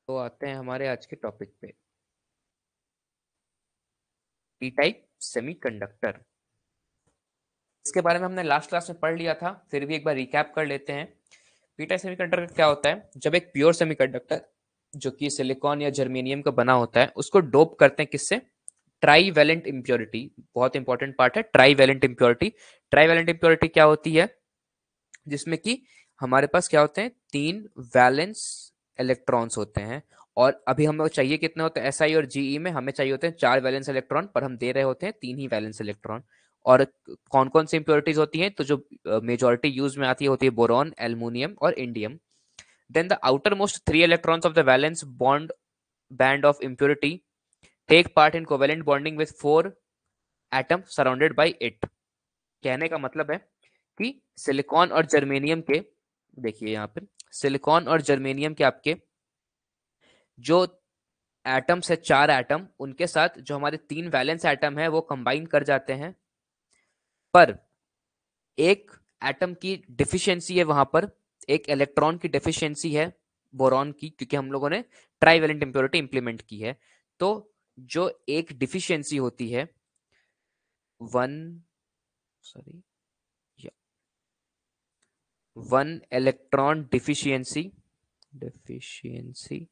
तो आते हैं हमारे आज के टॉपिक पे, पी टाइप सेमीकंडक्टर। इसके बारे में हमने लास्ट क्लास में पढ़ लिया था, फिर भी एक बार रिकैप कर लेते हैं। पी टाइप सेमीकंडक्टर क्या होता है? जब एक प्योर सेमीकंडक्टर जो कि सिलिकॉन या जर्मेनियम का बना होता है उसको डोप करते हैं किससे? Trivalent impurity. बहुत इंपॉर्टेंट पार्ट है trivalent impurity. Trivalent impurity क्या होती है? जिसमें कि हमारे पास क्या होते हैं, 3 वैलेंस इलेक्ट्रॉन्स होते हैं। और अभी हमें चाहिए कितने होते हैं? एसआई और जीई में हमें चाहिए होते हैं 4 वैलेंस इलेक्ट्रॉन, पर हम दे रहे होते हैं 3 ही वैलेंस इलेक्ट्रॉन। और कौन कौन सी इंप्योरिटीज होती हैं? तो जो मेजोरिटी यूज में आती है होती है बोरॉन, एल्युमिनियम और indium. Then the outermost 3 electrons of the valence bond band of impurity take part in covalent bonding with 4 atom surrounded by it. कहने का मतलब है कि सिलिकॉन और जर्मेनियम के, देखिए यहाँ पे सिलिकॉन और जर्मेनियम के आपके जो एटम्स है, 4 एटम, उनके साथ जो हमारे 3 वैलेंस एटम है वो कंबाइन कर जाते हैं। पर एक एटम की डिफिशियंसी है वहां पर, एक इलेक्ट्रॉन की डिफिशियंसी है बोरॉन की, क्योंकि हम लोगों ने ट्राईवैलेंट इंप्योरिटी इंप्लीमेंट की है। तो जो एक डिफिशियंसी होती है, one sorry one electron deficiency, deficiency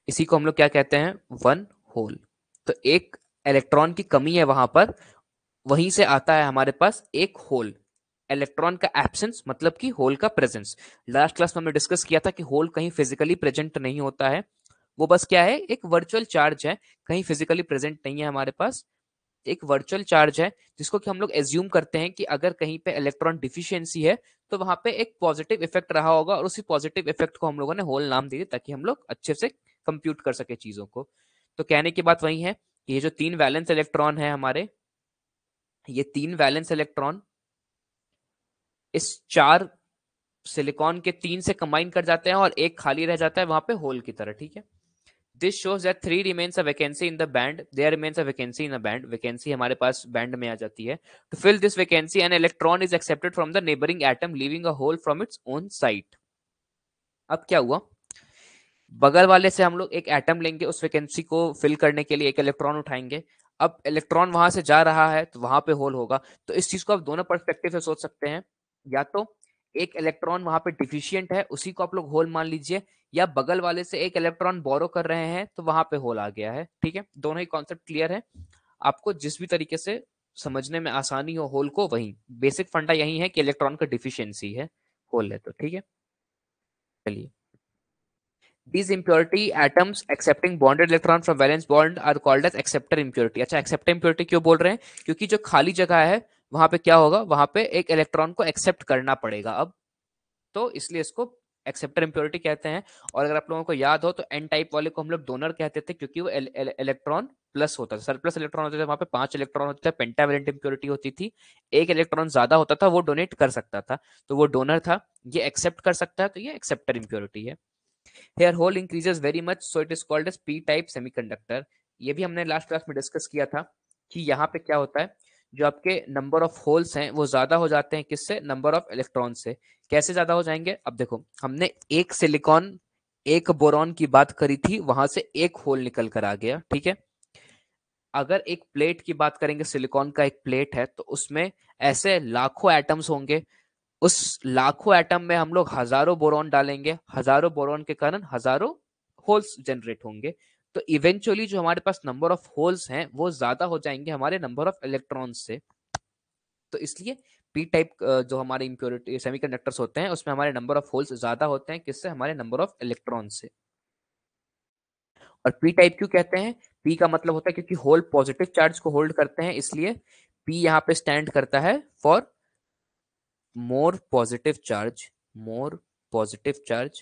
इसी को हम लोग क्या कहते हैं? One hole. तो एक इलेक्ट्रॉन की कमी है वहां पर, वहीं से आता है हमारे पास एक होल। इलेक्ट्रॉन का एब्सेंस मतलब कि होल का प्रेजेंस। लास्ट क्लास में हमने डिस्कस किया था कि होल कहीं फिजिकली प्रेजेंट नहीं होता है, वो बस क्या है, एक वर्चुअल चार्ज है, कहीं फिजिकली प्रेजेंट नहीं है हमारे पास। एक वर्चुअल चार्ज है जिसको कि हम लोग एज्यूम करते हैं कि अगर कहीं पे इलेक्ट्रॉन डिफिशियंसी है तो वहां पे एक पॉजिटिव इफेक्ट रहा होगा, और उसी पॉजिटिव इफेक्ट को हम लोगों ने होल नाम दे दिया ताकि हम लोग अच्छे से कंप्यूट कर सके चीजों को। तो कहने की बात वही है कि ये जो 3 वैलेंस इलेक्ट्रॉन है हमारे, ये 3 वैलेंस इलेक्ट्रॉन इस 4 सिलिकॉन के 3 से कंबाइन कर जाते हैं और एक खाली रह जाता है वहां पे होल की तरह, ठीक है। This shows that 3 remains a vacancy in the band, there remains a vacancy in a band, vacancy हमारे पास बैंड में आ जाती है। To fill this vacancy an electron is accepted from the neighboring atom leaving a hole from its own site। अब क्या हुआ, बगल वाले से हम लोग एक एटम लेंगे, उस वैकेंसी को फिल करने के लिए एक इलेक्ट्रॉन उठाएंगे। अब इलेक्ट्रॉन वहां से जा रहा है तो वहां पे होल होगा। तो इस चीज को आप दोनों पर्सपेक्टिव से सोच सकते हैं, या तो एक इलेक्ट्रॉन वहां पे डिफिशियंट है उसी को आप लोग होल मान लीजिए, या बगल वाले से एक इलेक्ट्रॉन बोरो कर रहे हैं तो वहां पे होल आ गया है, ठीक है। दोनों ही कॉन्सेप्ट क्लियर है आपको? जिस भी तरीके से समझने में आसानी हो होल को, वही बेसिक फंडा यही है कि इलेक्ट्रॉन का डिफिशियंसी है, होल है तो, ठीक है। चलिए, these impurity atoms accepting bonded electron from valence bond are called as acceptor impurity। अच्छा, acceptor impurity क्यों बोल रहे हैं? क्योंकि जो खाली जगह है वहां पे क्या होगा, वहां पे एक इलेक्ट्रॉन को एक्सेप्ट करना पड़ेगा अब, तो इसलिए इसको एक्सेप्टर इम्प्योरिटी कहते हैं। और अगर आप लोगों को याद हो तो एन टाइप वाले को हम लोग डोनर कहते थे, क्योंकि वो इलेक्ट्रॉन प्लस होता था, सरप्लस इलेक्ट्रॉन होते थे, वहां पे 5 इलेक्ट्रॉन होते थे, पेंटावेलेंट इम्प्योरिटी होती थी, एक इलेक्ट्रॉन ज्यादा होता था वो डोनेट कर सकता था, तो वो डोनर था। ये एक्सेप्ट कर सकता है तो ये एक्सेप्टर इम्प्योरिटी है। Here hole increases very much, so it is called as p-type semiconductor। ये भी हमने लास्ट क्लास में डिस्कस किया था कि यहाँ पे क्या होता है, जो आपके नंबर ऑफ होल्स हैं वो ज्यादा हो जाते हैं किससे? नंबर ऑफ इलेक्ट्रॉन से। कैसे ज्यादा हो जाएंगे? अब देखो, हमने एक सिलिकॉन एक बोरॉन की बात करी थी, वहां से एक होल निकल कर आ गया, ठीक है। अगर एक प्लेट की बात करेंगे, सिलिकॉन का एक प्लेट है, तो उसमें ऐसे लाखों एटम्स होंगे, उस लाखों एटम में हम लोग हजारों बोरॉन डालेंगे, हजारों बोरॉन के कारण हजारों होल्स जनरेट होंगे। तो इवेंचुअली जो हमारे पास नंबर ऑफ होल्स हैं वो ज्यादा हो जाएंगे हमारे नंबर ऑफ इलेक्ट्रॉन्स से। तो इसलिए पी टाइप जो हमारे इम्प्योरिटी सेमीकंडक्टर्स होते हैं उसमें हमारे नंबर ऑफ होल्स ज्यादा होते हैं, किससे? हमारे नंबर ऑफ इलेक्ट्रॉन से। और पी टाइप क्यों कहते हैं? पी का मतलब होता है क्योंकि होल पॉजिटिव चार्ज को होल्ड करते हैं, इसलिए पी यहाँ पे स्टैंड करता है for more positive charge, more positive charge.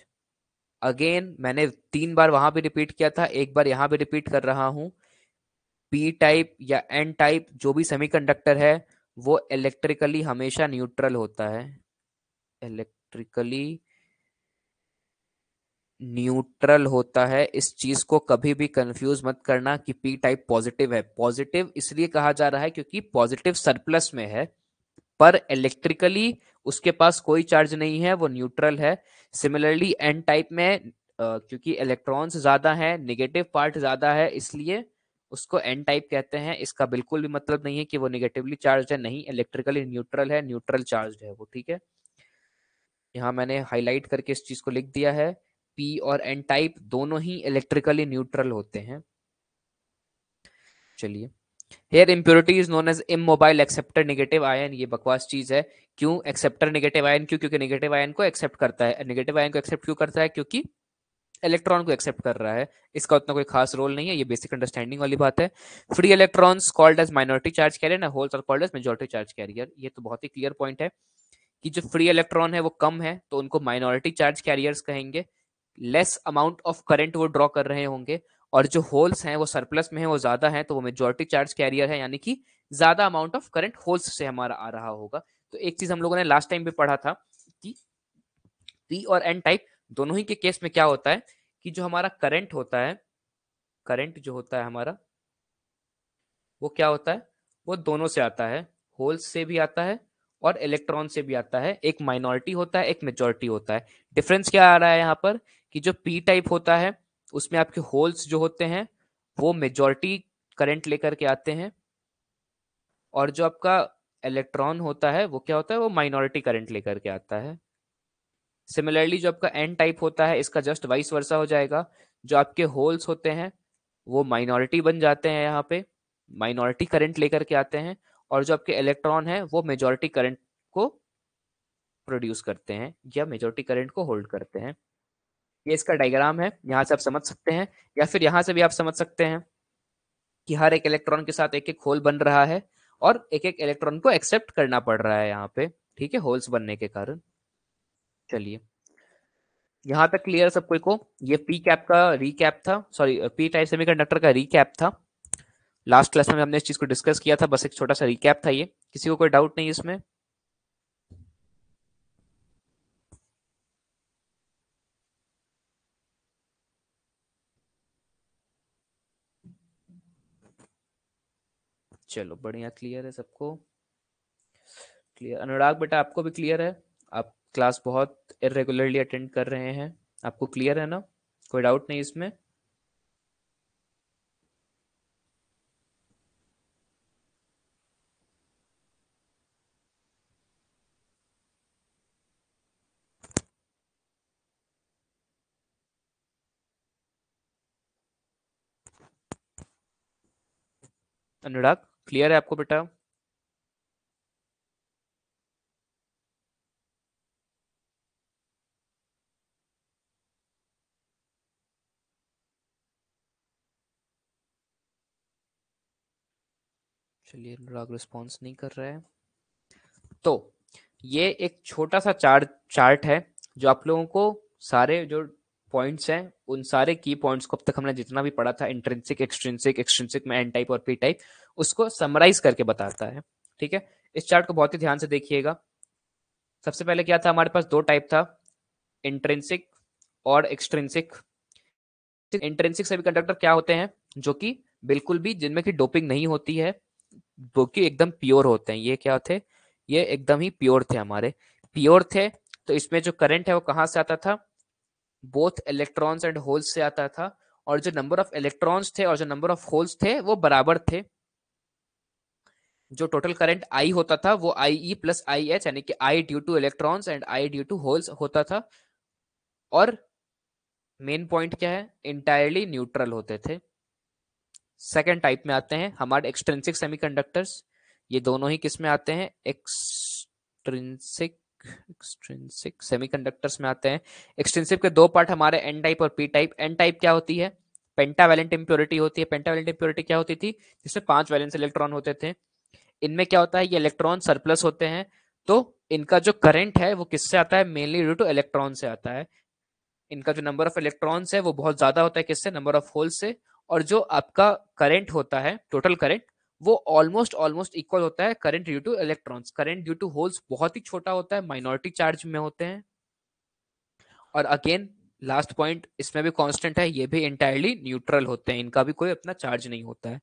Again मैंने 3 बार वहां भी रिपीट किया था, एक बार यहां भी रिपीट कर रहा हूं। पी टाइप या एन टाइप जो भी सेमीकंडक्टर है वो इलेक्ट्रिकली हमेशा न्यूट्रल होता है, इलेक्ट्रिकली न्यूट्रल होता है। इस चीज को कभी भी कंफ्यूज मत करना कि पी टाइप पॉजिटिव है। पॉजिटिव इसलिए कहा जा रहा है क्योंकि पॉजिटिव सरप्लस में है, पर इलेक्ट्रिकली उसके पास कोई चार्ज नहीं है, वो न्यूट्रल है। सिमिलरली एन टाइप में क्योंकि इलेक्ट्रॉन्स ज्यादा है, नेगेटिव पार्ट ज्यादा है, इसलिए उसको एन टाइप कहते हैं। इसका बिल्कुल भी मतलब नहीं है कि वो नेगेटिवली चार्ज है, नहीं, इलेक्ट्रिकली न्यूट्रल है, न्यूट्रल चार्ज है वो, ठीक है। यहाँ मैंने हाईलाइट करके इस चीज को लिख दिया है, पी और एन टाइप दोनों ही इलेक्ट्रिकली न्यूट्रल होते हैं। चलिए, here impurity is known as immobile acceptor negative ion, ये बकवास चीज है। क्यों एक्सेप्टर नेगेटिव आयन? क्यों? क्योंकि नेगेटिव आयन को एक्सेप्ट करता है। नेगेटिव आयन को एक्सेप्ट क्यों करता है? क्योंकि इलेक्ट्रॉन को एक्सेप्ट कर रहा है। इसका उतना कोई खास रोल नहीं है, ये बेसिक अंडरस्टैंडिंग वाली बात है। Free electrons called as minority charge carrier ना, holes are called as majority charge carrier. ये तो बहुत ही क्लियर पॉइंट है कि जो फ्री इलेक्ट्रॉन है वो कम है तो उनको माइनॉरिटी चार्ज कैरियर्स कहेंगे। लेस अमाउंट ऑफ करंट वो ड्रॉ कर रहे होंगे, और जो होल्स हैं वो सरप्लस में है, वो ज्यादा है, तो वो मेजॉरिटी चार्ज कैरियर है, यानी कि ज्यादा अमाउंट ऑफ करंट होल्स से हमारा आ रहा होगा। तो एक चीज हम लोगों ने लास्ट टाइम भी पढ़ा था कि पी और एन टाइप दोनों ही के केस में क्या होता है कि जो हमारा करंट होता है, करंट जो होता है हमारा, वो क्या होता है, वो दोनों से आता है, होल्स से भी आता है और इलेक्ट्रॉन से भी आता है। एक माइनॉरिटी होता है, एक मेजॉरिटी होता है। डिफरेंस क्या आ रहा है यहाँ पर कि जो पी टाइप होता है उसमें आपके होल्स जो होते हैं वो मेजॉरिटी करंट लेकर के आते हैं, और जो आपका इलेक्ट्रॉन होता है वो क्या होता है, वो माइनॉरिटी करंट लेकर के आता है। सिमिलरली जो आपका एन टाइप होता है इसका जस्ट वाइस वर्सा हो जाएगा। जो आपके होल्स होते हैं वो माइनॉरिटी बन जाते हैं, यहाँ पे माइनॉरिटी करंट लेकर के आते हैं, और जो आपके इलेक्ट्रॉन है वो मेजॉरिटी करंट को प्रोड्यूस करते हैं या मेजॉरिटी करंट को होल्ड करते हैं। ये इसका डायग्राम है, यहाँ से आप समझ सकते हैं, या फिर यहाँ से भी आप समझ सकते हैं कि हर एक इलेक्ट्रॉन के साथ एक एक होल बन रहा है और एक एक इलेक्ट्रॉन को एक्सेप्ट करना पड़ रहा है यहाँ पे, ठीक है, होल्स बनने के कारण। चलिए, यहाँ तक क्लियर सब कोई को? ये पी कैप का रीकैप था, सॉरी पी टाइप सेमीकंडक्टर का रीकैप था। लास्ट क्लास में हमने इस चीज को डिस्कस किया था, बस एक छोटा सा रिकैप था ये। किसी को कोई डाउट नहीं इसमें? चलो बढ़िया, क्लियर है सबको? क्लियर अनुराग बेटा, आपको भी क्लियर है? आप क्लास बहुत इरेगुलरली अटेंड कर रहे हैं, आपको क्लियर है ना? कोई डाउट नहीं इसमें? अनुराग क्लियर है आपको बेटा? चलिए, अनुराग रिस्पॉन्स नहीं कर रहा है। तो ये एक छोटा सा चार्ट है जो आप लोगों को सारे जो पॉइंट्स हैं उन सारे की पॉइंट्स को अब तक हमने जितना भी पढ़ा था, इंट्रिंसिक एक्सट्रिंसिक, एक्सट्रिंसिक में एन टाइप और पी टाइप, उसको समराइज करके बताता है, ठीक है। इस चार्ट को बहुत ही ध्यान से देखिएगा। सबसे पहले क्या था, हमारे पास दो टाइप था, इंट्रिंसिक और एक्सट्रिंसिक। इंट्रिंसिक सेमीकंडक्टर क्या होते हैं, जो कि बिल्कुल भी जिनमें की डोपिंग नहीं होती है, जो कि एकदम प्योर होते हैं। ये क्या थे, ये एकदम ही प्योर थे, हमारे प्योर थे। तो इसमें जो करंट है वो कहाँ से आता था, बोथ इलेक्ट्रॉन्स एंड होल्स से आता था, और जो नंबर ऑफ इलेक्ट्रॉन्स थे और जो नंबर ऑफ होल्स थे वो बराबर थे। जो टोटल करंट आई होता था वो आई ई प्लस आई एच, यानी कि I due to electrons and I due to holes होता था। और मेन पॉइंट क्या है, इंटायरली न्यूट्रल होते थे। सेकेंड टाइप में आते हैं हमारे एक्सट्रिंसिक सेमीकंडक्टर्स। ये दोनों ही किस में आते हैं, एक्सट्रिंसिक एक्सट्रिंसिक सेमीकंडक्टर्स में आते हैं। एक्सट्रिंसिक के दो पार्ट हमारे एन टाइप और पी टाइप। एन टाइप क्या होती है, पेंटावैलेंट इम्प्योरिटी होती है। पेंटावैलेंट इम्प्योरिटी क्या होती थी, जिसमें 5 वैलेंस इलेक्ट्रॉन होते थे। इनमें क्या होता है, ये इलेक्ट्रॉन सरप्लस होते हैं, तो इनका जो करंट है वो किससे आता है, मेनली ड्यू टू इलेक्ट्रॉन से आता है। इनका जो नंबर ऑफ इलेक्ट्रॉन्स है वो बहुत ज्यादा होता है, किससे, नंबर ऑफ होल्स से। और जो आपका करंट होता है, टोटल करंट, वो ऑलमोस्ट ऑलमोस्ट इक्वल होता है current due to electrons. Current due to holes बहुत ही छोटा होता है, माइनॉरिटी चार्ज में होते हैं। और अगेन लास्ट पॉइंट, इसमें भी कांस्टेंट है, ये भी इंटायरली न्यूट्रल होते हैं, इनका भी कोई अपना चार्ज नहीं होता है।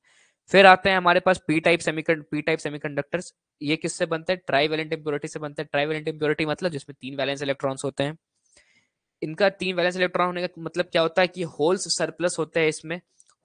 फिर आते हैं हमारे पास पी टाइप सेमीकंडक्टर्स। ये किससे बनते हैं, ट्राईवैलेंट इम्प्योरिटी से बनते हैं। ट्राईवैलेंट इम्प्योरिटी मतलब जिसमें 3 वैलेंस इलेक्ट्रॉन्स होते हैं। इनका 3 वैलेंस इलेक्ट्रॉन होने का मतलब क्या होता है कि होल्स सरप्लस होते हैं, इसमें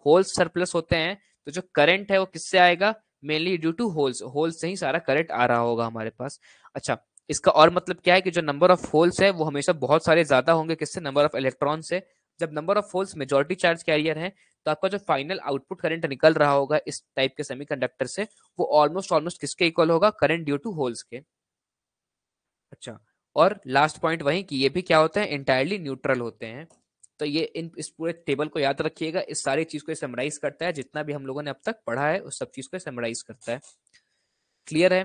होल्स सरप्लस होते हैं, तो जो करंट है वो किससे आएगा, mainly due to holes, holes से ही सारा करंट आ रहा होगा हमारे पास। अच्छा, इसका और मतलब क्या है कि जो नंबर ऑफ होल्स है वो हमेशा बहुत सारे ज्यादा होंगे किससे, नंबर ऑफ इलेक्ट्रॉन से। जब number of holes majority charge career है तो आपका जो फाइनल आउटपुट करंट निकल रहा होगा इस टाइप के सेमीकंडक्टर से, वो ऑलमोस्ट ऑलमोस्ट किसके इक्वल होगा, करंट ड्यू टू होल्स के। अच्छा, और लास्ट पॉइंट वही कि ये भी क्या होते हैं, इंटायरली न्यूट्रल होते हैं। तो ये इस पूरे टेबल को याद रखिएगा, इस सारी चीज को समराइज करता है, जितना भी हम लोगों ने अब तक पढ़ा है उस सब चीज को समराइज करता है। क्लियर है,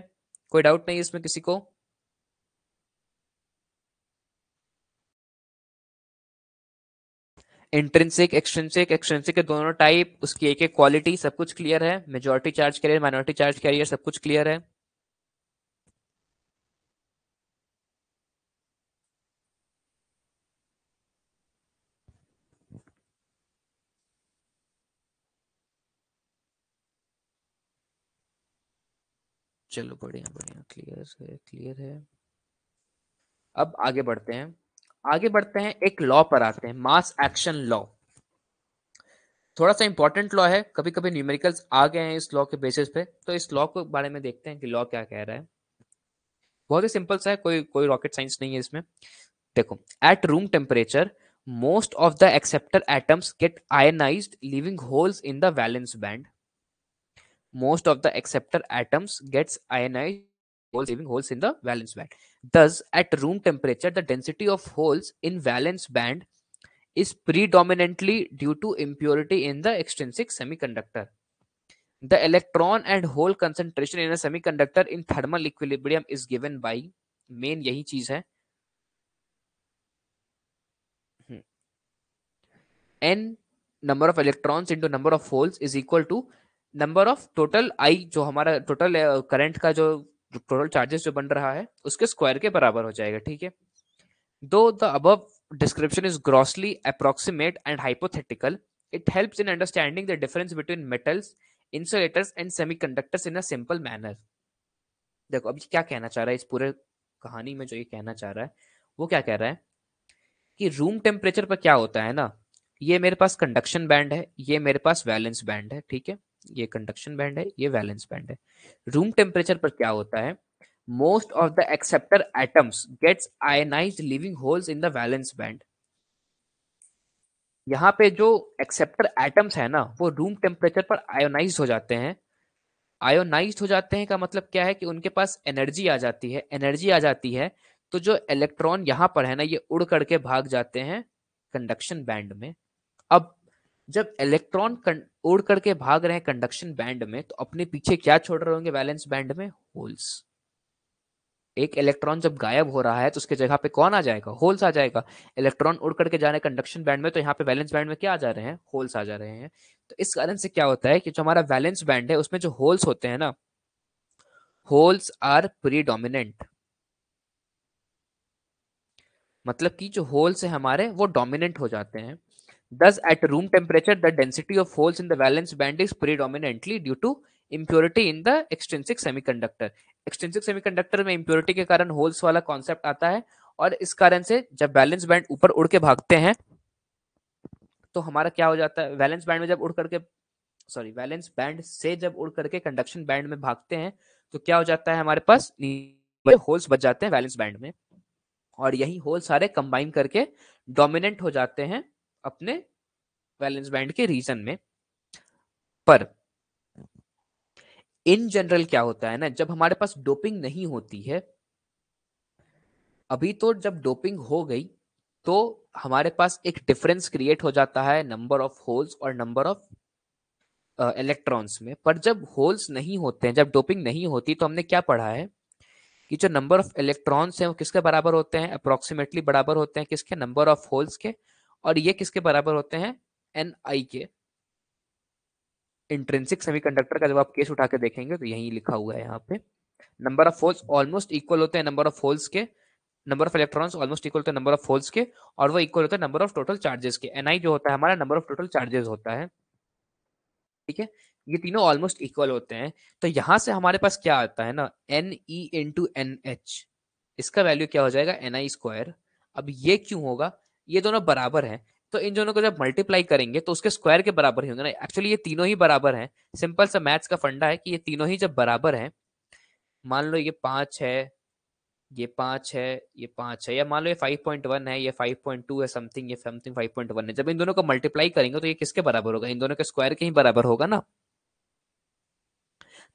कोई डाउट नहीं इसमें किसी को? इंट्रिंसिक एक्सट्रिंसिक, एक्सट्रिंसिक के दोनों टाइप, उसकी एक एक क्वालिटी, सब कुछ क्लियर है। Majority charge career, minority charge career, सब कुछ क्लियर है। चलो बढ़िया बढ़िया, क्लियर है क्लियर है। अब आगे बढ़ते हैं, आगे बढ़ते हैं, एक लॉ पर आते हैं, मास एक्शन लॉ। थोड़ा सा इंपॉर्टेंट लॉ है, कभी कभी न्यूमेरिकल्स आ गए हैं इस लॉ के बेसिस पे, तो इस लॉ के बारे में देखते हैं कि लॉ क्या कह रहा है। बहुत ही सिंपल सा है, कोई कोई रॉकेट साइंस नहीं है इसमें। देखो, at room temperature most of the acceptor atoms get ionised leaving holes in the valence band. Most of the acceptor atoms gets ionized holes, leaving holes in the valence band. Thus, at room temperature, the density of holes in valence band is predominantly due to impurity in the extrinsic semiconductor. The electron and hole concentration in a semiconductor in thermal equilibrium is given by, main यही चीज है, n number of electrons into number of holes is equal to number of total I, जो हमारा total current का जो total charges जो बन रहा है उसके स्क्वायर के बराबर हो जाएगा, ठीक है। दो the above description is grossly approximate and hypothetical, it helps in understanding the difference between metals, insulators and semiconductors in a simple manner. देखो अभी क्या कहना चाह रहा है इस पूरे कहानी में, जो ये कहना चाह रहा है वो क्या कह रहा है कि रूम टेम्परेचर पर क्या होता है ना, ये मेरे पास कंडक्शन बैंड है, ये मेरे पास वैलेंस बैंड है, ठीक है, ये कंडक्शन बैंड है, ये वैलेंस बैंड है। रूम टेम्परेचर पर क्या होता है, most of the acceptor atoms gets ionised leaving holes in the valence band. यहाँ पे जो एक्सेप्टर एटम्स है ना वो रूम टेम्परेचर पर आयोनाइज हो जाते हैं। आयोनाइज हो जाते हैं का मतलब क्या है कि उनके पास एनर्जी आ जाती है, एनर्जी आ जाती है, तो जो इलेक्ट्रॉन यहाँ पर है ना ये उड़ करके भाग जाते हैं कंडक्शन बैंड में। अब जब इलेक्ट्रॉन उड़ करके भाग रहे हैं कंडक्शन बैंड में, तो अपने पीछे क्या छोड़ रहे होंगे वैलेंस बैंड में, होल्स। एक इलेक्ट्रॉन जब गायब हो रहा है तो उसके जगह पे कौन आ जाएगा, होल्स आ जाएगा। इलेक्ट्रॉन उड़ करके जा रहे हैं कंडक्शन बैंड में, तो यहाँ पे वैलेंस बैंड में क्या आ जा रहे हैं, होल्स आ जा रहे हैं। तो इस कारण से क्या होता है कि जो हमारा वैलेंस बैंड है उसमें जो होल्स होते हैं ना, होल्स आर प्रीडोमिनेंट, मतलब कि जो होल्स है हमारे वो डोमिनेंट हो जाते हैं। Thus, at room temperature, the density of holes in the valence band is predominantly due to impurity in the extrinsic semiconductor. Extrinsic semiconductor में impurity के कारण holes वाला concept आता है, और इस कारण से जब वैलेंस बैंड ऊपर उड़ के भागते हैं तो हमारा क्या हो जाता है, वैलेंस बैंड में जब उड़ करके, सॉरी वैलेंस बैंड से जब उड़ करके कंडक्शन बैंड में भागते हैं तो क्या हो जाता है, हमारे पास होल्स बच जाते हैं वैलेंस बैंड में, और यही होल सारे कंबाइन करके डोमिनेंट हो जाते हैं अपने वैलेंस बैंड के रीजन में। पर इन जनरल क्या होता है ना, जब हमारे पास डोपिंग नहीं होती है, अभी तो जब डोपिंग हो गई तो हमारे पास एक डिफरेंस क्रिएट हो जाता है नंबर ऑफ होल्स और नंबर ऑफ इलेक्ट्रॉन्स में। पर जब होल्स नहीं होते हैं, जब डोपिंग नहीं होती, तो हमने क्या पढ़ा है कि जो नंबर ऑफ इलेक्ट्रॉन्स हैं वो किसके बराबर होते हैं, अप्रोक्सीमेटली बराबर होते हैं किसके, नंबर ऑफ होल्स के, और ये किसके बराबर होते हैं, एन आई के। इंट्रिंसिक सेमीकंडक्टर का जब आप केस उठा के देखेंगे तो यही लिखा हुआ है यहाँ पे, number of holes almost equal होते हैं नंबर ऑफ होल्स के, number of electrons almost equal होते हैं नंबर ऑफ होल्स के, और वो इक्वल होता है नंबर ऑफ टोटल चार्जेस के। एनआई जो होता है हमारा नंबर ऑफ टोटल चार्जेस होता है, ठीक है। ये तीनों ऑलमोस्ट इक्वल होते हैं। तो यहां से हमारे पास क्या आता है ना, N E into N H, इसका वैल्यू क्या हो जाएगा, एन आई स्क्वायर। अब ये क्यों होगा, ये दोनों बराबर हैं, तो इन दोनों को जब मल्टीप्लाई करेंगे तो उसके स्क्वायर के बराबर ही होंगे ना। एक्चुअली ये तीनों ही बराबर हैं। सिंपल सा मैथ्स का फंडा है कि ये तीनों ही जब बराबर हैं, मान लो ये 5 है, ये 5 है, ये 5 है, या मान लो ये 5.1 है, ये 5.2 है, समथिंग ये समथिंग 5.1 है, जब इन दोनों को मल्टीप्लाई करेंगे तो ये किसके बराबर होगा? इन दोनों के स्क्वायर के ही बराबर होगा ना।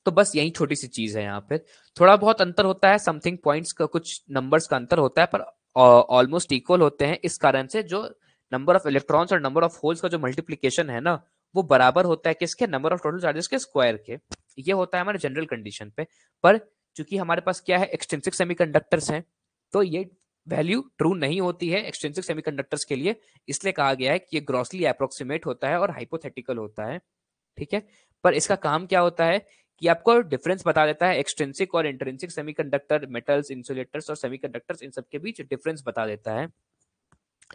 तो बस यही छोटी सी चीज है यहाँ पे। थोड़ा बहुत अंतर होता है, समथिंग पॉइंट्स का, कुछ नंबर्स का अंतर होता है, पर ऑलमोस्ट इक्वल होते हैं। इस कारण से जो नंबर ऑफ इलेक्ट्रॉन्स और नंबर ऑफ होल्स का जो मल्टीप्लीकेशन है ना, वो बराबर होता है किसके? नंबर ऑफ टोटल चार्जेस के स्क्वायर के। ये होता है हमारे जनरल कंडीशन पे। पर चूंकि हमारे पास क्या है, एक्सट्रिंसिक सेमीकंडक्टर्स हैं, तो ये वैल्यू ट्रू नहीं होती है एक्सट्रिंसिक सेमीकंडक्टर्स के लिए। इसलिए कहा गया है कि ये ग्रॉसली अप्रोक्सीमेट होता है और हाइपोथेटिकल होता है। ठीक है। पर इसका काम क्या होता है कि आपको डिफरेंस बता देता है, एक्सट्रिंसिक और इंट्रिंसिक सेमीकंडक्टर, मेटल्स, इंसुलेटर्स और सेमीकंडक्टर्स, इन सब के बीच डिफरेंस बता देता है।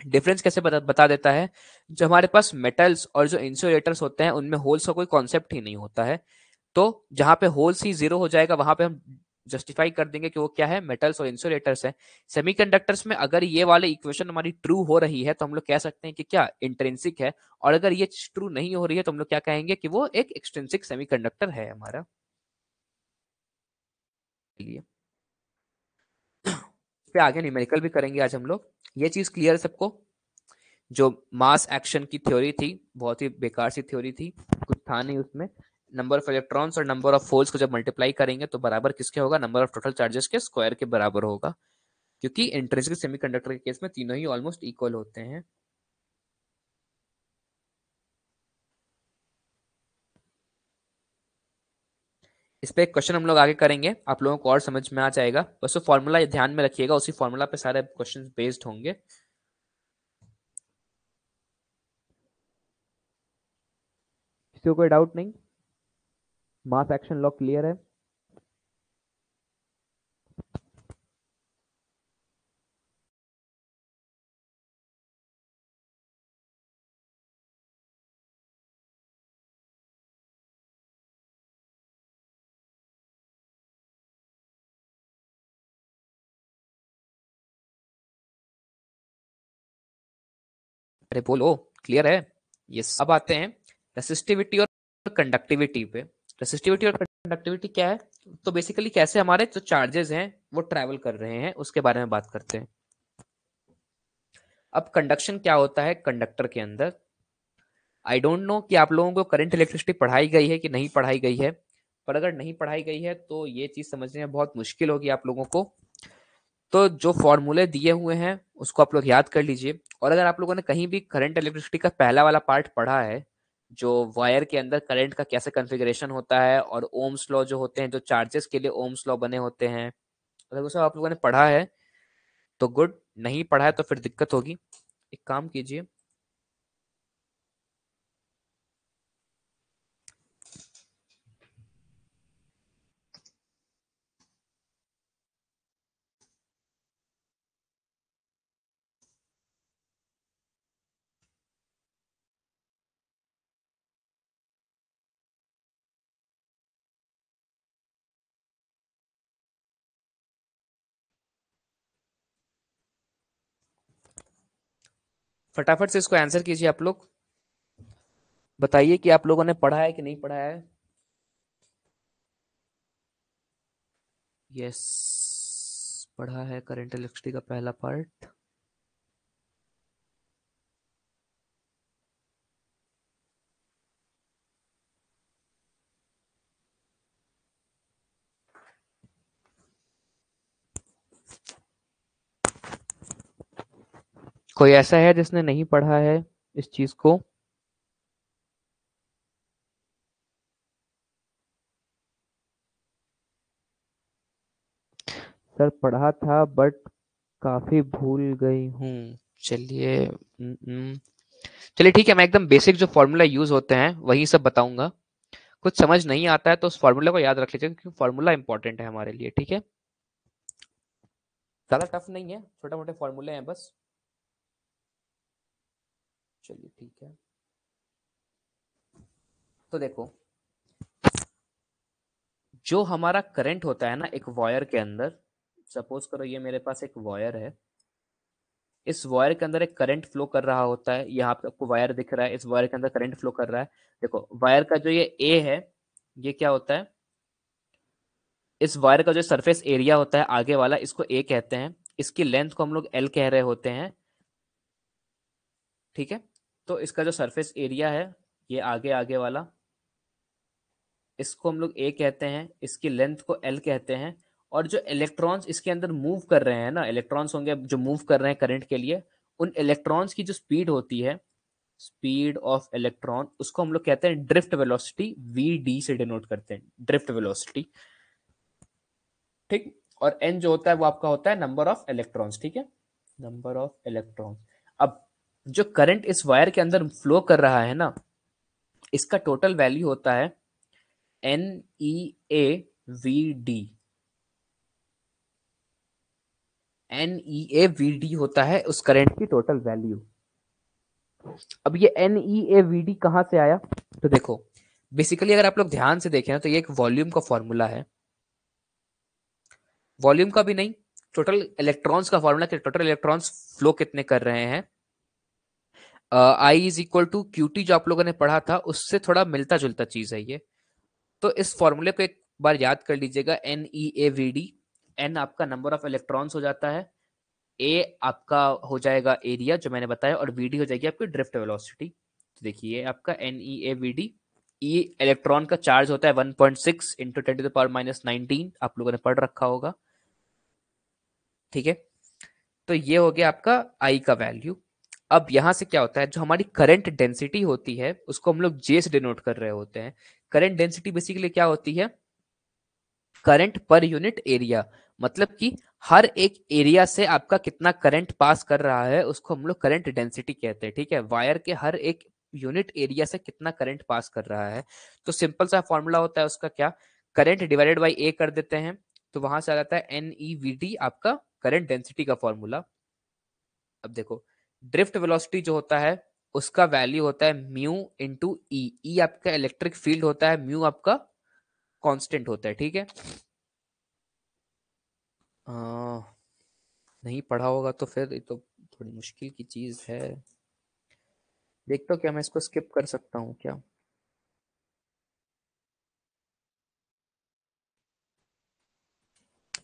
डिफरेंस कैसे बता देता है? जो हमारे पास मेटल्स और जो इंसुलेटर्स होते हैं उनमें होल्स का कोई कॉन्सेप्ट ही नहीं होता है। तो जहां पे होल्स ही जीरो हो जाएगा वहां पे हम जस्टिफाई कर देंगे कि वो क्या है, मेटल्स और इंसुलेटर्स है। सेमीकंडक्टर्स में अगर ये वाले इक्वेशन हमारी ट्रू हो रही है तो हम लोग कह सकते हैं कि क्या, इंट्रिंसिक है। और अगर ये ट्रू नहीं हो रही है तो हम लोग क्या कहेंगे कि वो एक एक्सट्रिंसिक सेमीकंडक्टर है हमारा लिए। इस पे आगे न्यूमेरिकल भी करेंगे आज हम लोग। ये चीज क्लियर है सबको? जो मास एक्शन की थ्योरी थी, बहुत ही बेकार सी थ्योरी थी, कुछ था नहीं उसमें। नंबर ऑफ इलेक्ट्रॉन्स और नंबर ऑफ होल्स को जब मल्टीप्लाई करेंगे तो बराबर किसके होगा? नंबर ऑफ टोटल चार्जेस के स्क्वायर के बराबर होगा, क्योंकि इंट्रिंसिक सेमीकंडक्टर के केस में तीनों ही ऑलमोस्ट इक्वल होते हैं। इस पे एक क्वेश्चन हम लोग आगे करेंगे, आप लोगों को और समझ में आ जाएगा। बस वो फॉर्मूला ध्यान में रखिएगा, उसी फॉर्मूला पे सारे क्वेश्चंस बेस्ड होंगे। किसी को कोई डाउट नहीं? मास एक्शन लॉ क्लियर है? अरे बोलो, क्लियर है? यस। अब आते हैं रेसिस्टिविटी और कंडक्टिविटी पे। रेसिस्टिविटी और कंडक्टिविटी क्या है? तो बेसिकली कैसे हमारे जो चार्जेस हैं वो ट्रैवल कर रहे हैं, उसके बारे में बात करते हैं। अब कंडक्शन क्या होता है कंडक्टर के अंदर? आई डोंट नो कि आप लोगों को करंट इलेक्ट्रिसिटी पढ़ाई गई है कि नहीं पढ़ाई गई है, पर अगर नहीं पढ़ाई गई है तो ये चीज समझने में बहुत मुश्किल होगी आप लोगों को। तो जो फॉर्मूले दिए हुए हैं उसको आप लोग याद कर लीजिए। और अगर आप लोगों ने कहीं भी करंट इलेक्ट्रिसिटी का पहला वाला पार्ट पढ़ा है, जो वायर के अंदर करंट का कैसे कॉन्फ़िगरेशन होता है और ओम्स लॉ जो होते हैं, जो चार्जेस के लिए ओम्स लॉ बने होते हैं, अगर वो सब आप लोगों ने पढ़ा है तो गुड। नहीं पढ़ा है तो फिर दिक्कत होगी। एक काम कीजिए, फटाफट से इसको आंसर कीजिए आप लोग। बताइए कि आप लोगों ने पढ़ा है कि नहीं पढ़ा है। यस, पढ़ा है करंट इलेक्ट्रिसिटी का पहला पार्ट। कोई ऐसा है जिसने नहीं पढ़ा है इस चीज को? सर पढ़ा था बट काफी भूल गई हूँ। चलिए चलिए ठीक है, मैं एकदम बेसिक जो फॉर्मूला यूज होते हैं वही सब बताऊंगा। कुछ समझ नहीं आता है तो उस फॉर्मूला को याद रख लीजिए, क्योंकि फॉर्मूला इंपॉर्टेंट है हमारे लिए। ठीक है, ज्यादा टफ नहीं है, छोटे मोटे फॉर्मूले हैं बस। चलिए ठीक है। तो देखो, जो हमारा करंट होता है ना एक वायर के अंदर, सपोज करो ये मेरे पास एक वायर है, इस वायर के अंदर एक करंट फ्लो कर रहा होता है, यहाँ पे आपको वायर दिख रहा है, इस वायर के अंदर करंट फ्लो कर रहा है। देखो वायर का जो ये ए है, ये क्या होता है, इस वायर का जो सरफेस एरिया होता है आगे वाला, इसको ए कहते हैं, इसकी लेंथ को हम लोग एल कह रहे होते हैं, ठीक है। तो इसका जो सरफेस एरिया है, ये आगे आगे वाला, इसको हम लोग ए कहते हैं, इसकी लेंथ को एल कहते हैं। और जो इलेक्ट्रॉन्स इसके अंदर मूव कर रहे हैं ना, इलेक्ट्रॉन्स होंगे जो मूव कर रहे हैं करंट के लिए, उन इलेक्ट्रॉन्स की जो स्पीड होती है, स्पीड ऑफ इलेक्ट्रॉन, उसको हम लोग कहते हैं ड्रिफ्ट वेलोसिटी, वी डी से डिनोट करते हैं, ड्रिफ्ट वेलोसिटी, ठीक। और एन जो होता है वो आपका होता है नंबर ऑफ इलेक्ट्रॉन्स, ठीक है, नंबर ऑफ इलेक्ट्रॉन्स। अब जो करंट इस वायर के अंदर फ्लो कर रहा है ना, इसका टोटल वैल्यू होता है N E A V D, N E A V D होता है उस करंट की टोटल वैल्यू। अब ये N E A V D कहां से आया, तो देखो बेसिकली अगर आप लोग ध्यान से देखें ना, तो ये एक वॉल्यूम का फॉर्मूला है, वॉल्यूम का भी नहीं, टोटल इलेक्ट्रॉन्स का फॉर्मूला, कि टोटल इलेक्ट्रॉन्स फ्लो कितने कर रहे हैं। I is equal to Q T, जो आप लोगों ने पढ़ा था उससे थोड़ा मिलता जुलता चीज है ये। तो इस फॉर्मूले को एक बार याद कर लीजिएगा, N E A V D, N आपका नंबर ऑफ इलेक्ट्रॉन्स हो जाता है, ए आपका हो जाएगा एरिया जो मैंने बताया, और वी डी हो जाएगी आपकी ड्रिफ्ट वेलोसिटी। तो देखिए आपका N E A V D, E electron का चार्ज होता है 1.6 इंटू 10⁻⁹ आप लोगों ने पढ़ रखा होगा, ठीक है। तो ये हो गया आपका आई का वैल्यू। अब यहां से क्या होता है, जो हमारी करंट डेंसिटी होती है उसको हम लोग जे से डिनोट कर रहे होते हैं। करंट डेंसिटी बेसिकली क्या होती है, करंट पर यूनिट एरिया, मतलब कि हर एक एरिया से आपका कितना करंट पास कर रहा है उसको हम लोग करंट डेंसिटी कहते हैं, ठीक है। वायर के हर एक यूनिट एरिया से कितना करंट पास कर रहा है। तो सिंपल सा फॉर्मूला होता है उसका, क्या, करंट डिवाइडेड बाई ए कर देते हैं, तो वहां से आ जाता है एन ई वी डी, आपका करंट डेंसिटी का फॉर्मूला। अब देखो ड्रिफ्ट वेलोसिटी जो होता है उसका वैल्यू होता है म्यू इंटू ई, ई आपका इलेक्ट्रिक फील्ड होता है, म्यू आपका कांस्टेंट होता है, ठीक है। नहीं पढ़ा होगा तो फिर ये तो थोड़ी मुश्किल की चीज है। देखता हूँ क्या मैं इसको स्किप कर सकता हूँ क्या।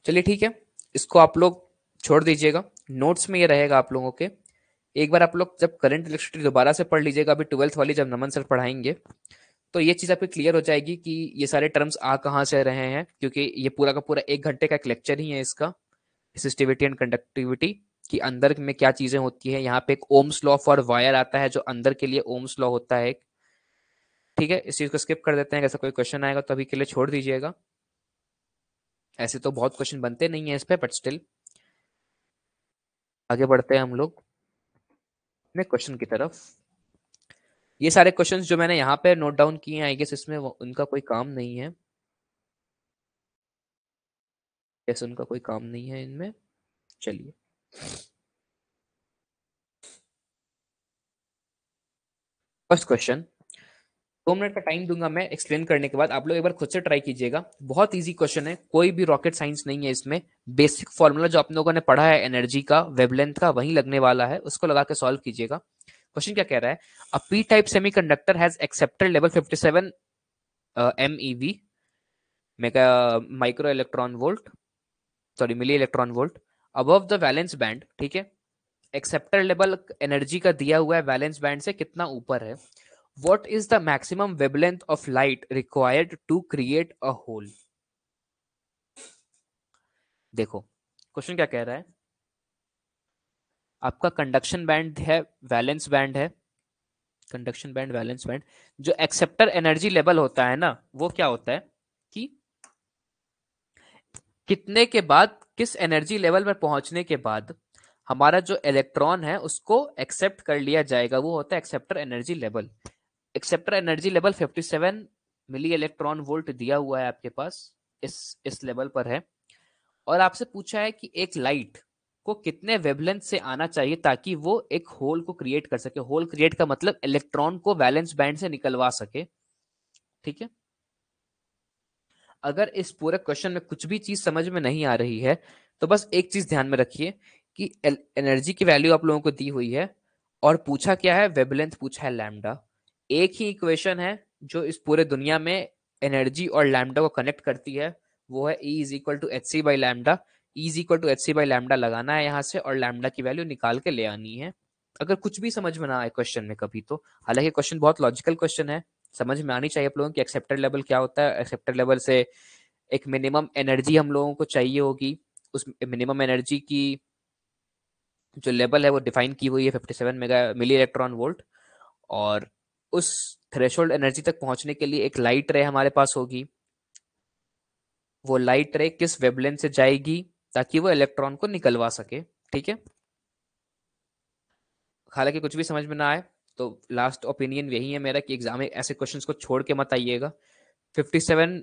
चलिए ठीक है, इसको आप लोग छोड़ दीजिएगा, नोट्स में ये रहेगा आप लोगों के। एक बार आप लोग जब करंट इलेक्ट्रिसिटी दोबारा से पढ़ लीजिएगा, अभी 12th वाली जब नमन सर पढ़ाएंगे, तो ये चीज आपकी क्लियर हो जाएगी कि ये सारे टर्म्स आ कहाँ से रहे हैं, क्योंकि ये पूरा का पूरा 1 घंटे का एक लेक्चर ही है इसका, रेसिस्टिविटी एंड कंडक्टिविटी कि अंदर में क्या चीजें होती है। यहाँ पे एक ओम्स लॉ फॉर वायर आता है, जो अंदर के लिए ओम्स लॉ होता है, ठीक है। इस चीज को स्किप कर देते हैं, ऐसा कोई क्वेश्चन आएगा तो अभी के लिए छोड़ दीजिएगा। ऐसे तो बहुत क्वेश्चन बनते नहीं है इस पे, बट स्टिल आगे बढ़ते हैं हम लोग अपने क्वेश्चन की तरफ। ये सारे क्वेश्चंस जो मैंने यहाँ पे नोट डाउन किए हैं, आई गेस इसमें उनका कोई काम नहीं है, ऐसे उनका कोई काम नहीं है इनमें। चलिए फर्स्ट क्वेश्चन, 2 मिनट का टाइम दूंगा मैं एक्सप्लेन करने के बाद, आप लोग एक बार खुद से ट्राई कीजिएगा। बहुत इजी क्वेश्चन है, कोई भी रॉकेट साइंस नहीं है इसमें, बेसिक फॉर्मूला जो आप लोगों ने पढ़ा है एनर्जी का, वेवलेंथ का, वही लगने वाला है, उसको लगा के सॉल्व कीजिएगा। क्वेश्चन क्या कह रहा है, a P type semiconductor has accepted level 57 MeV, mega micro electron volt, sorry milli electron volt, above the valence band, ठीक है। एक्सेप्टर लेवल एनर्जी का दिया हुआ है, वैलेंस बैंड से कितना ऊपर है। What is the maximum wavelength of light required to create a hole? देखो क्वेश्चन क्या कह रहा है, आपका कंडक्शन बैंड है, वैलेंस बैंड है, कंडक्शन बैंड वैलेंस बैंड, जो एक्सेप्टर एनर्जी लेवल होता है ना, वो क्या होता है कि कितने के बाद, किस एनर्जी लेवल पर पहुंचने के बाद हमारा जो इलेक्ट्रॉन है उसको एक्सेप्ट कर लिया जाएगा, वो होता है acceptor energy level. Acceptor energy level 57 milli electron volt दिया हुआ है आपके पास, इस लेवल पर है। और आपसे पूछा है कि एक लाइट को कितने वेवलेंथ से आना चाहिए ताकि वो एक होल को क्रिएट कर सके। होल क्रिएट का मतलब इलेक्ट्रॉन को वैलेंस बैंड से निकलवा सके, ठीक है। अगर इस पूरे क्वेश्चन में कुछ भी चीज समझ में नहीं आ रही है, तो बस एक चीज ध्यान में रखिए कि एनर्जी की वैल्यू आप लोगों को दी हुई है और पूछा क्या है, वेवलेंथ पूछा है लैम्डा। एक ही इक्वेशन है जो इस पूरे दुनिया में एनर्जी और लैम्डा को कनेक्ट करती है, वो है E is equal to H C by lambda. E is equal to H C by lambda लगाना है यहाँ से और लैम्डा की वैल्यू निकाल के ले आनी है। अगर कुछ भी समझ में ना आए क्वेश्चन में कभी तो, हालांकि क्वेश्चन बहुत लॉजिकल क्वेश्चन है, समझ में आनी चाहिए आप लोगों की एक्सेप्टेड लेवल क्या होता है। एक्सेप्टेड लेवल से एक मिनिमम एनर्जी हम लोगों को चाहिए होगी, उस मिनिमम एनर्जी की जो लेवल है वो डिफाइन की हुई है 57 मेगा मिली इलेक्ट्रॉन वोल्ट। और उस थ्रेशोल्ड एनर्जी तक पहुंचने के लिए एक लाइट रे हमारे पास होगी। वो लाइट रे किस वेवलेंथ से जाएगी ताकि वो इलेक्ट्रॉन को निकलवा सके। ठीक है, हालांकि कुछ भी समझ में ना आए तो लास्ट ओपिनियन यही है मेरा कि एग्जाम में ऐसे क्वेश्चंस को छोड़ के मत आइएगा। 57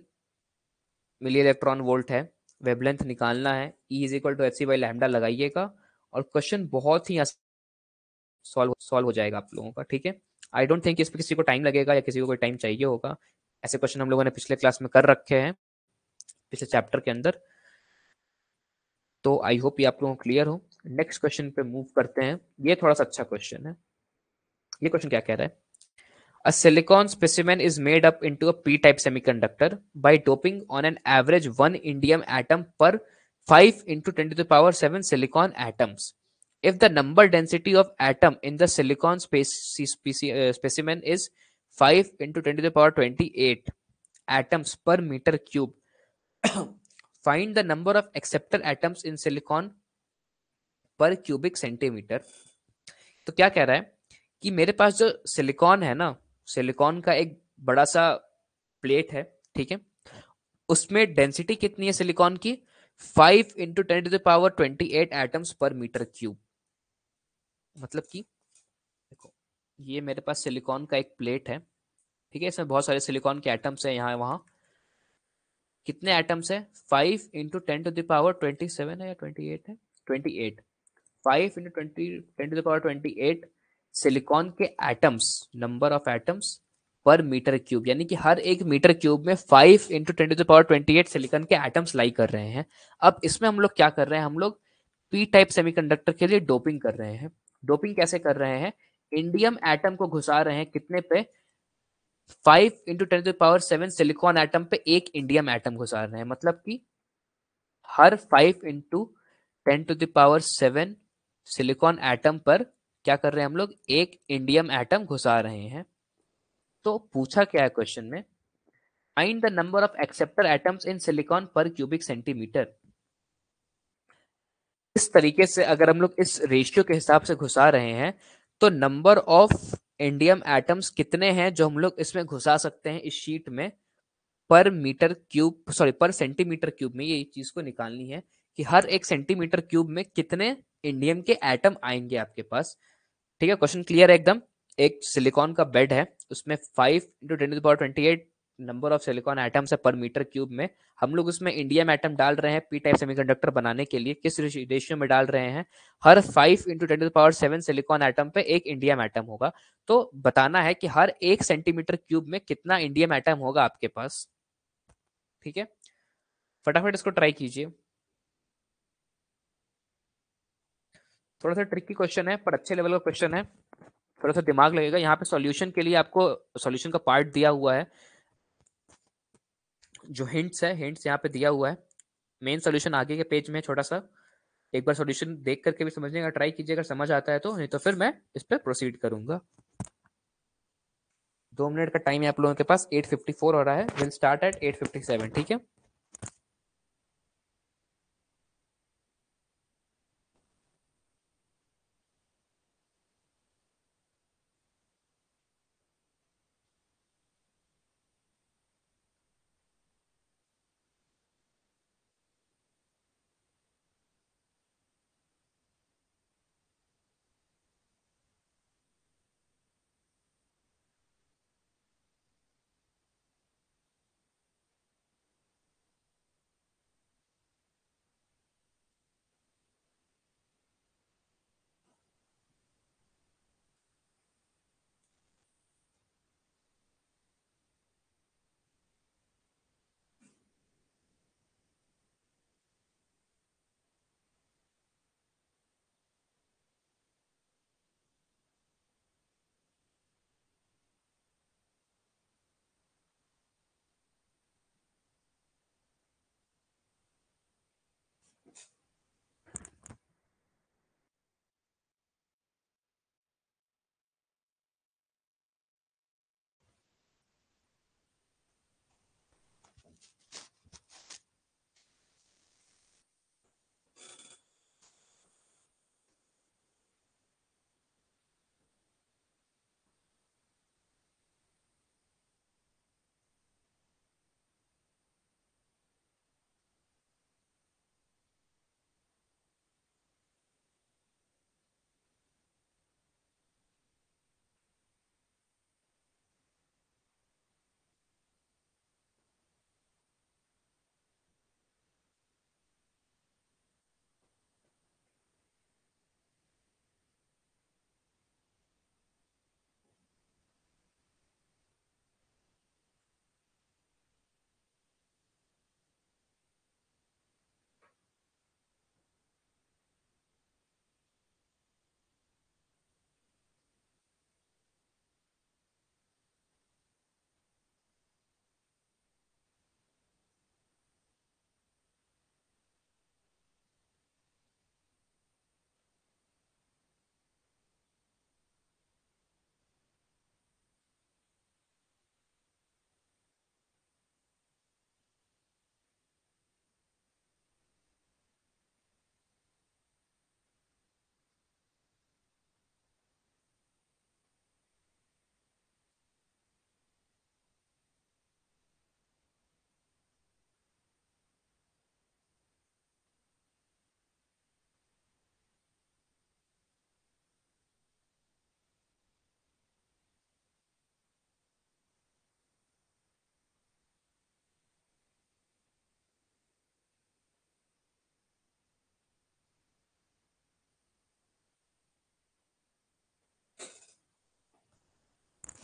मिली इलेक्ट्रॉन वोल्ट है, वेवलेंथ निकालना है, E is equal to H C by lambda लगाइएगा और क्वेश्चन बहुत ही सॉल्व हो जाएगा आप लोगों का। ठीक है, आई डोंट थिंक इस पर किसी को टाइम लगेगा या किसी को कोई टाइम चाहिए होगा। ऐसे क्वेश्चन हम लोगों ने पिछले क्लास में कर रखे हैं, पिछले चैप्टर के अंदर। तो आई होप ये आप लोगों को क्लियर हो। नेक्स्ट क्वेश्चन पे मूव करते हैं। ये थोड़ा सा अच्छा क्वेश्चन है। ये क्वेश्चन क्या कह रहा है, A silicon specimen is made up into a p-type semiconductor by doping on an average 1 indium atom per 5 into 10 to the power 7 silicon atoms. If the number density of atom in the silicon specimen is 5 into 10 to the power 28 atoms per meter cube, find the number of acceptor atoms in silicon per cubic centimeter. तो क्या कह रहा है कि मेरे पास जो silicon है ना, सिलिकॉन का एक बड़ा सा प्लेट है, ठीक है, उसमें डेंसिटी कितनी है सिलिकॉन की, 5 into 10 to the power 28 atoms पर मीटर क्यूब। मतलब कि देखो, ये मेरे पास सिलिकॉन का एक प्लेट है, ठीक है, इसमें बहुत सारे सिलिकॉन के एटम्स है यहाँ वहां। कितने एटम्स है, 5 into 10 to the power 27 है या 28 है, 28। 5 into 10 to the power 28 silicon के एटम्स, नंबर ऑफ एटम्स पर मीटर क्यूब, यानी कि हर एक मीटर क्यूब में 5 into 10 to the power 28 silicon के एटम्स लाई कर रहे हैं। अब इसमें हम लोग क्या कर रहे हैं, हम लोग पी टाइप सेमीकंडक्टर के लिए डोपिंग कर रहे हैं। डोपिंग कैसे कर रहे हैं, इंडियम एटम को घुसा रहे हैं कितने पे, 5 into 10 to the power 7 silicon atom पे एक इंडियम एटम घुसा रहे हैं। मतलब कि हर 5 into 10 to the power 7 silicon atom पर क्या कर रहे हैं हम लोग, एक इंडियम एटम घुसा रहे हैं। तो पूछा क्या है क्वेश्चन में, find the number of acceptor atoms in silicon पर क्यूबिक सेंटीमीटर। इस तरीके से अगर हम लोग इस रेशियो के हिसाब से घुसा रहे हैं तो नंबर ऑफ इंडियम एटम्स कितने हैं जो हम लोग इसमें घुसा सकते हैं इस शीट में, पर मीटर क्यूब, सॉरी पर सेंटीमीटर क्यूब में, ये चीज को निकालनी है कि हर एक सेंटीमीटर क्यूब में कितने इंडियम के एटम आएंगे आपके पास। ठीक है, क्वेश्चन क्लियर है एकदम। एक सिलिकॉन का बेड है, उसमें 5 into 10 to the power 28 number of silicon atoms है पर मीटर क्यूब में। हम लोग उसमें इंडियम एटम डाल रहे हैं पी टाइप सेमीकंडक्टर बनाने के लिए। किस रेशियो में डाल रहे हैं, हर 5 into 10 to the power 7 silicon atom पे एक इंडियम एटम होगा। तो बताना है कि हर एक सेंटीमीटर क्यूब में कितना इंडियम एटम होगा आपके पास। ठीक है, फटाफट इसको ट्राई कीजिए। थोड़ा सा ट्रिकी क्वेश्चन है पर अच्छे लेवल का क्वेश्चन है, थोड़ा सा दिमाग लगेगा। यहाँ पे सॉल्यूशन के लिए आपको सॉल्यूशन का पार्ट दिया हुआ है, जो हिंट्स है, हिंट्स यहाँ पे दिया हुआ है। मेन सॉल्यूशन आगे के पेज में छोटा सा, एक बार सॉल्यूशन देख करके भी समझने का ट्राई कीजिए, अगर समझ आता है तो, नहीं तो फिर मैं इस पर प्रोसीड करूंगा। 2 मिनट का टाइम है आप लोगों के पास, 8:54 हो रहा है, विल स्टार्ट एट 8:57। ठीक है,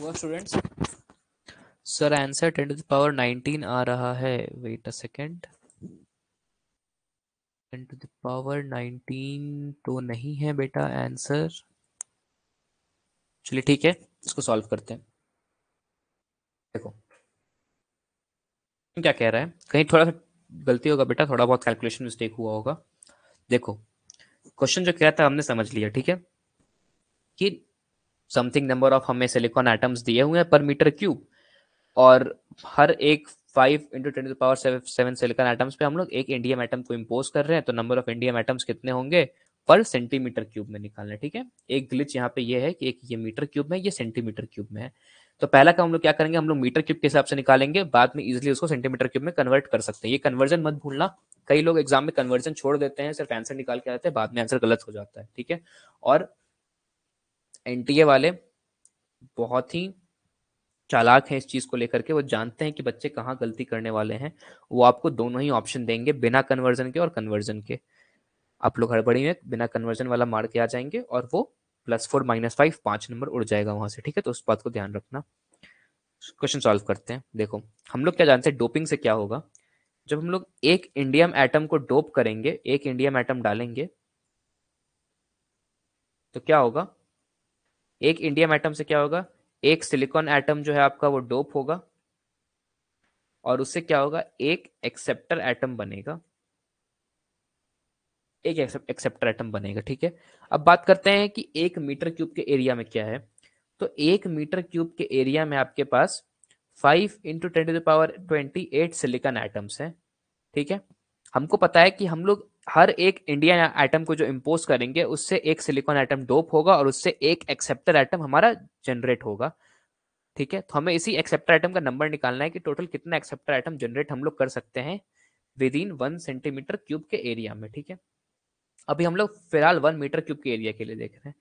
हुआ students? Sir answer 10 to the power 19 आ रहा है, wait a second. 10 to the power 19 तो नहीं है बेटा आंसर। चलिए ठीक है, इसको सॉल्व करते हैं। देखो क्या कह रहा है, कहीं थोड़ा सा गलती होगा बेटा, थोड़ा बहुत कैलकुलेशन मिस्टेक हुआ होगा। देखो क्वेश्चन जो कह था हमने समझ लिया, ठीक है, कि समथिंग नंबर ऑफ हमें सिलिकॉन एटम्स दिए हुए हैं पर मीटर क्यूब, और हर एक 5 × 10⁻⁷ सिलिकॉन एटम्स पे हम लोग एक इंडियम एटम को इम्पोज कर रहे हैं, तो नंबर ऑफ इंडियम एटम्स कितने होंगे पर सेंटीमीटर क्यूब में निकालना है। ठीक है, एक ग्लिच यहाँ पे ये है कि एक ये मीटर क्यूब में, ये सेंटीमीटर क्यूब में है। तो पहला काम हम लोग क्या करेंगे, हम लोग मीटर क्यूब के हिसाब से निकालेंगे, बाद में इजिली उसको सेंटीमीटर क्यूब में कन्वर्ट कर सकते हैं। ये कन्वर्जन मत भूलना, कई लोग एग्जाम में कन्वर्जन छोड़ देते हैं, सिर्फ आंसर निकाल के आते हैं, बाद में आंसर गलत हो जाता है। ठीक है, और एनटीए वाले बहुत ही चालाक हैं इस चीज को लेकर के, वो जानते हैं कि बच्चे कहाँ गलती करने वाले हैं। वो आपको दोनों ही ऑप्शन देंगे, बिना कन्वर्जन के और कन्वर्जन के। आप लोग हड़बड़ी में बिना कन्वर्जन वाला मार के आ जाएंगे और वो +4 -5 5 नंबर उड़ जाएगा वहां से। ठीक है, तो उस बात को ध्यान रखना। क्वेश्चन सॉल्व करते हैं। देखो हम लोग क्या जानते हैं डोपिंग से क्या होगा। जब हम लोग एक इंडियम एटम को डोप करेंगे, एक इंडियम एटम डालेंगे, तो क्या होगा, एक इंडियम एटम से क्या होगा, एक सिलिकॉन एटम जो है आपका वो डोप होगा, और उससे क्या होगा, एक एक्सेप्टर एटम बनेगा, एक एक्सेप्टर एटम बनेगा। ठीक है, अब बात करते हैं कि 1 मीटर क्यूब के एरिया में क्या है। तो 1 मीटर क्यूब के एरिया में आपके पास 5 × 10⁻28 सिलिकॉन एटम्स हैं। ठीक है, हमको पता है कि हम लोग हर एक इंडियन एटम को जो इम्पोज करेंगे उससे एक सिलिकॉन एटम डोप होगा और उससे एक एक्सेप्टर एटम हमारा जनरेट होगा। ठीक है, तो हमें इसी एक्सेप्टर एटम का नंबर निकालना है कि टोटल कितना एक्सेप्टर एटम जनरेट हम लोग कर सकते हैं विद इन 1 सेंटीमीटर क्यूब के एरिया में। ठीक है, अभी हम लोग फिलहाल 1 मीटर क्यूब के एरिया के लिए देख रहे हैं।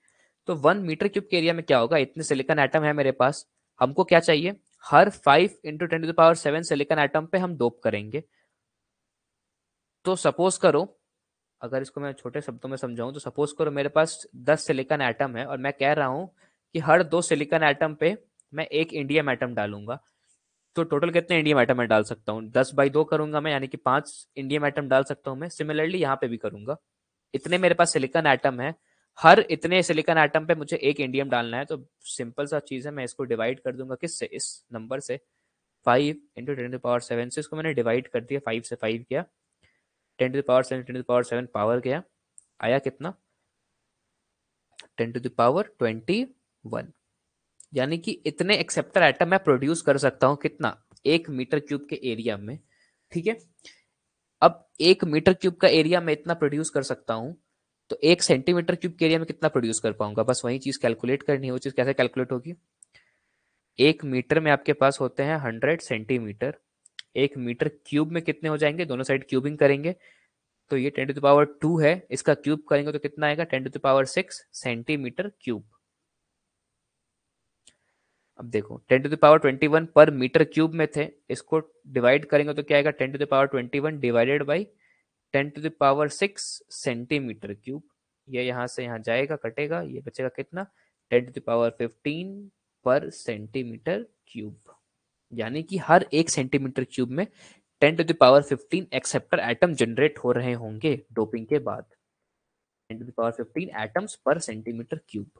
तो 1 मीटर क्यूब के एरिया में क्या होगा, इतने सिलिकॉन एटम है मेरे पास, हमको क्या चाहिए, हर 5 × 10⁻⁷ सिलिकॉन एटम पे हम डोप करेंगे। तो सपोज करो, अगर इसको मैं छोटे शब्दों में समझाऊं, तो सपोज करो मेरे पास 10 सिलिकॉन एटम है और मैं कह रहा हूं कि हर 2 सिलिकॉन एटम पे मैं एक इंडियम एटम डालूंगा। तो टोटल कितने इंडियम एटम मैं डाल सकता हूँ, 10/2 करूंगा मैं, यानी कि 5 इंडियम एटम डाल सकता हूँ मैं। सिमिलरली यहाँ पे भी करूंगा, इतने मेरे पास सिलिकॉन एटम है, हर इतने सिलिकॉन एटम पे मुझे एक इंडियम डालना है। तो सिंपल सा चीज है, मैं इसको डिवाइड कर दूंगा किससे, इस नंबर से, 5 × 10⁻⁷ से इसको मैंने डिवाइड कर दिया, 5 से 5 किया, 10⁻⁷ 10⁻⁷ पावर गया, आया कितना, 10⁻21। यानी कि इतने एक्सेप्टर एटम मैं प्रोड्यूस कर सकता हूँ, कितना, 1 मीटर क्यूब के एरिया में। ठीक है, अब 1 मीटर क्यूब का एरिया में इतना प्रोड्यूस कर सकता हूँ, तो 1 सेंटीमीटर क्यूब के एरिया में कितना प्रोड्यूस कर पाऊंगा, बस वही चीज कैलकुलेट करनी है। वो चीज कैसे कैलकुलेट होगी, 1 मीटर में आपके पास होते हैं 100 सेंटीमीटर, 1 मीटर क्यूब में कितने हो जाएंगे, दोनों साइड क्यूबिंग करेंगे, तो ये 10⁻2 है, इसका क्यूब करेंगे तो कितना आएगा, 10⁻6 सेंटीमीटर क्यूब। अब देखो 10⁻21 पर मीटर क्यूब में थे, इसको डिवाइड करेंगे तो क्या आएगा, 10⁻21 डिवाइडेड बाई 10⁻6 सेंटीमीटर क्यूब। ये यहाँ से यहाँ जाएगा, कटेगा, ये बचेगा कितना, 10⁻15 पर सेंटीमीटर क्यूब। यानी कि हर 1 सेंटीमीटर क्यूब में 10⁻15 एक्सेप्टर एटम जनरेट हो रहे होंगे डोपिंग के बाद, 10⁻15 एटम्स पर सेंटीमीटर क्यूब।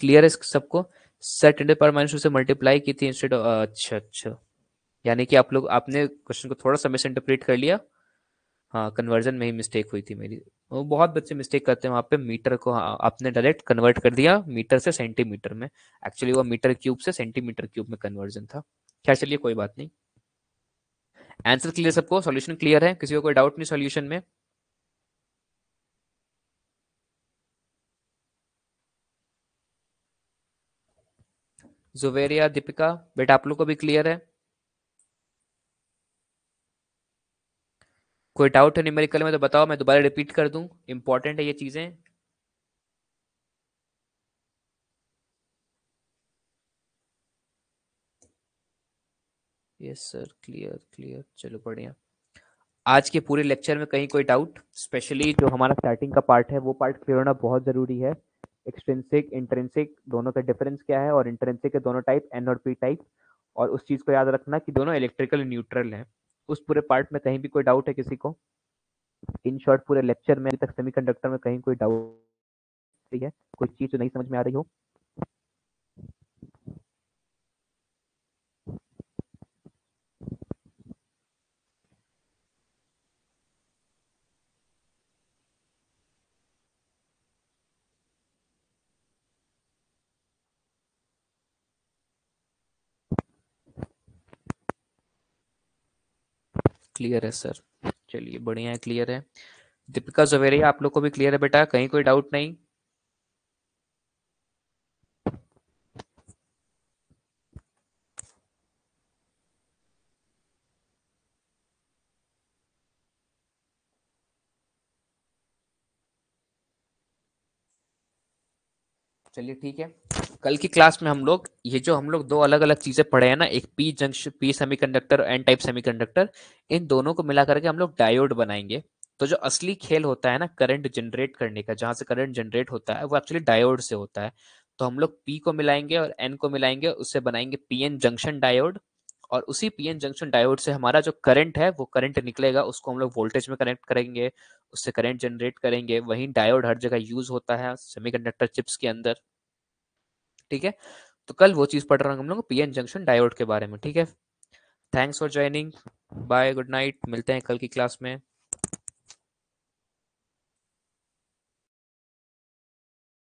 क्लियर है सबको? सर 10⁻⁻2 से मल्टीप्लाई की थी इंस्टेड, अच्छा अच्छा, यानी कि आप लोग, आपने क्वेश्चन को थोड़ा सा मिस इंटरप्रेट कर लिया। हाँ, कन्वर्जन में ही मिस्टेक हुई थी मेरी। वो बहुत बच्चे मिस्टेक करते हैं वहाँ पे, मीटर को हाँ, आपने डायरेक्ट कन्वर्ट कर दिया मीटर से सेंटीमीटर में, एक्चुअली वो मीटर क्यूब से सेंटीमीटर क्यूब में कन्वर्जन था। खैर चलिए कोई बात नहीं। आंसर क्लियर सबको, सॉल्यूशन क्लियर है, किसी को कोई डाउट नहीं सॉल्यूशन में? जुवेरिया, दीपिका, बेटा आप लोग को भी क्लियर है? कोई डाउट है न्यूमेरिकल में तो बताओ, मैं दोबारा रिपीट कर दूं, इंपॉर्टेंट है ये चीजें। यस सर, क्लियर क्लियर, चलो बढ़िया। आज के पूरे लेक्चर में कहीं कोई डाउट, स्पेशली जो हमारा स्टार्टिंग का पार्ट है वो पार्ट क्लियर होना बहुत जरूरी है। एक्सट्रिंसिक इंट्रिंसिक दोनों का डिफरेंस क्या है, और इंट्रिंसिक के दोनों टाइप एन और पी टाइप। और उस चीज को याद रखना कि दोनों इलेक्ट्रिकल न्यूट्रल हैं। उस पूरे पार्ट में कहीं भी कोई डाउट है किसी को? इन शॉर्ट पूरे लेक्चर में अभी तक सेमीकंडक्टर में कहीं कोई डाउट है, कोई चीज जो नहीं समझ में आ रही हो? क्लियर है सर, चलिए बढ़िया है, क्लियर है। दीपिका जवेरिया आप लोग को भी क्लियर है बेटा, कहीं कोई डाउट नहीं? चलिए ठीक है। कल की क्लास में हम लोग ये जो हम लोग दो अलग अलग चीजें पढ़े हैं ना, एक P junction P semiconductor N type semiconductor, इन दोनों को मिला करके हम लोग डायोड बनाएंगे। तो जो असली खेल होता है ना करंट जनरेट करने का, जहां से करंट जनरेट होता है वो एक्चुअली डायोड से होता है। तो हम लोग पी को मिलाएंगे और एन को मिलाएंगे, उससे बनाएंगे पीएन जंक्शन डायोड। और उसी पीएन जंक्शन डायोड से हमारा जो करंट है वो करंट निकलेगा, उसको हम लोग वोल्टेज में कनेक्ट करेंगे, उससे करंट जनरेट करेंगे। वही डायोड हर जगह यूज होता है सेमीकंडक्टर चिप्स के अंदर। ठीक है, तो कल वो चीज पढ़ रहे हैं हम लोग पीएन जंक्शन डायोड के बारे में। ठीक है, thanks for joining, bye, good night, मिलते हैं कल की क्लास में।